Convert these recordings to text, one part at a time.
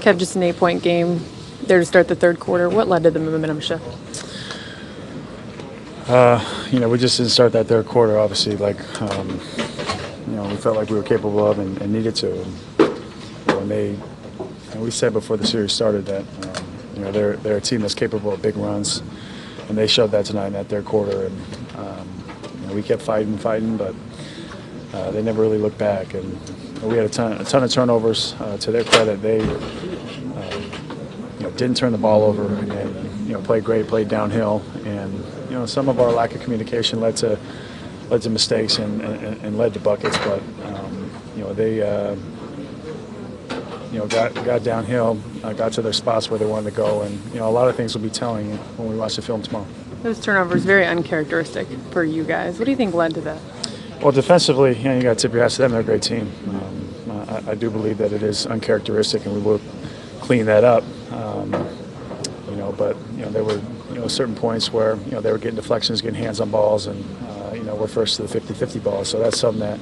Kev, just an 8-point game there to start the third quarter. What led to the momentum shift? We just didn't start that third quarter, obviously, we felt like we were capable of and needed to. And we said before the series started that, they're a team that's capable of big runs, and they showed that tonight in that third quarter. And we kept fighting, but they never really looked back. And we had a ton of turnovers. To their credit, they didn't turn the ball over and played great, played downhill. And some of our lack of communication led to mistakes and led to buckets. But they got downhill, got to their spots where they wanted to go, and a lot of things will be telling when we watch the film tomorrow. Those turnovers very uncharacteristic for you guys. What do you think led to that? Well, defensively, you got to tip your hat to them. They're a great team. I do believe that it is uncharacteristic, and we will clean that up. But there were certain points where they were getting deflections, getting hands on balls, and we're first to the 50-50 ball. So that's something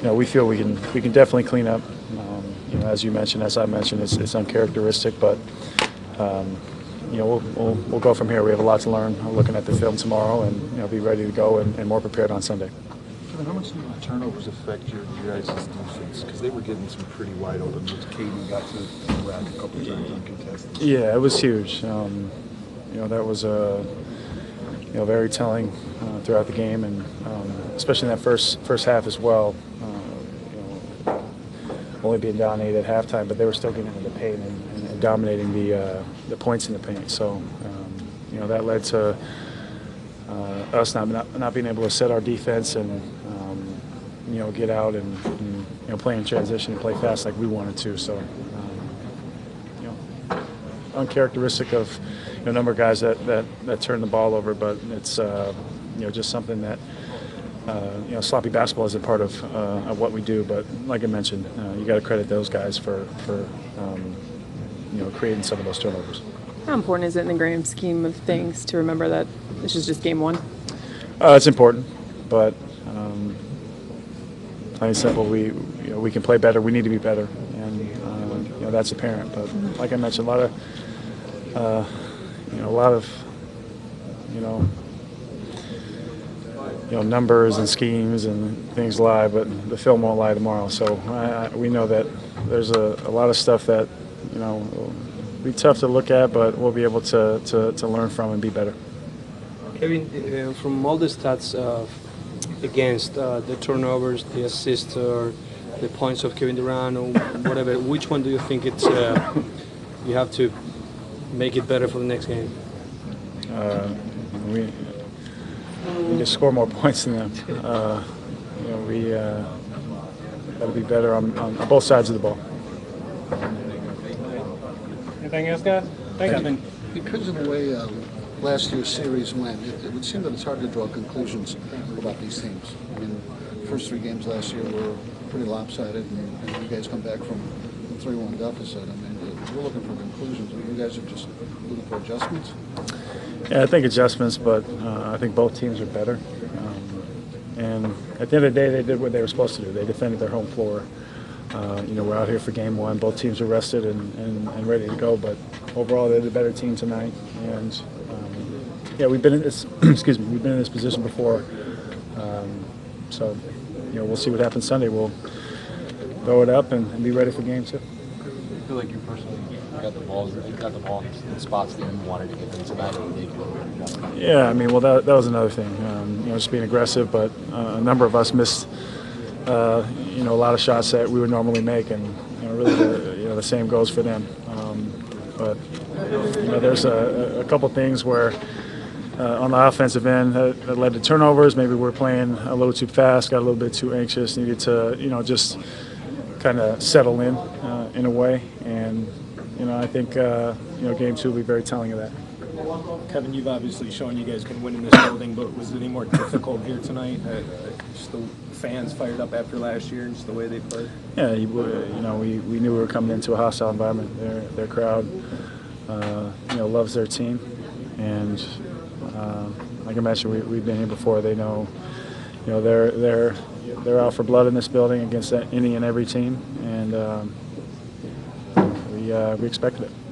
that we feel we can definitely clean up. As you mentioned, as I mentioned, it's uncharacteristic, but we'll go from here. We have a lot to learn. I'm looking at the film tomorrow, and be ready to go and more prepared on Sunday. Kevin, how much do the turnovers affect your guys' defense? Because they were getting some pretty wide open. KD got to the rack a couple of times uncontested. Yeah, it was huge. That was very telling throughout the game, and especially in that first half as well. Only being down 8 at halftime, but they were still getting into the paint and dominating the points in the paint. So that led to us not being able to set our defense and get out and play in transition and play fast like we wanted to. So uncharacteristic of a number of guys that turn the ball over, but it's just something that sloppy basketball isn't part of what we do. But like I mentioned, you got to credit those guys for creating some of those turnovers. How important is it in the grand scheme of things to remember that this is just game one? It's important, but plain and simple, we can play better. We need to be better, and that's apparent. But like I mentioned, a lot of numbers and schemes and things lie, but the film won't lie tomorrow. So we know that there's a lot of stuff that will be tough to look at, but we'll be able to learn from and be better. Kevin, from all the stats against the turnovers, the assists, or the points of Kevin Durant, or whatever, which one do you think it's you have to make it better for the next game? We need to score more points than them. We got to be better on both sides of the ball. Anything else, guys? Thank you. Because of the way last year's series went, it would seem that it's hard to draw conclusions about these teams. I mean, the first 3 games last year were pretty lopsided, and you guys come back from a 3-1 deficit. I mean, we're looking for conclusions. You guys are just looking for adjustments? Yeah, I think adjustments, but I think both teams are better. And at the end of the day, they did what they were supposed to do. They defended their home floor. We're out here for game one. Both teams are rested and ready to go. But overall, they're the better team tonight. And we've been in this. Excuse me. We've been in this position before. So we'll see what happens Sunday. We'll throw it up and be ready for game 2. I feel like you personally got the ball in spots that you wanted to get them tonight. Yeah, I mean, well, that was another thing. Just being aggressive, but a number of us missed. A lot of shots that we would normally make, and really the same goes for them. But there's a couple things where on the offensive end that led to turnovers. Maybe we're playing a little too fast, got a little bit too anxious, needed to just kind of settle in a way. And I think game 2 will be very telling of that. Kevin, you've obviously shown you guys can win in this building, but was it any more difficult here tonight? Just the fans fired up after last year and just the way they played? Yeah, we knew we were coming into a hostile environment. Their crowd, loves their team, and like I mentioned, we've been here before. They know, they're out for blood in this building against any and every team, and we expected it.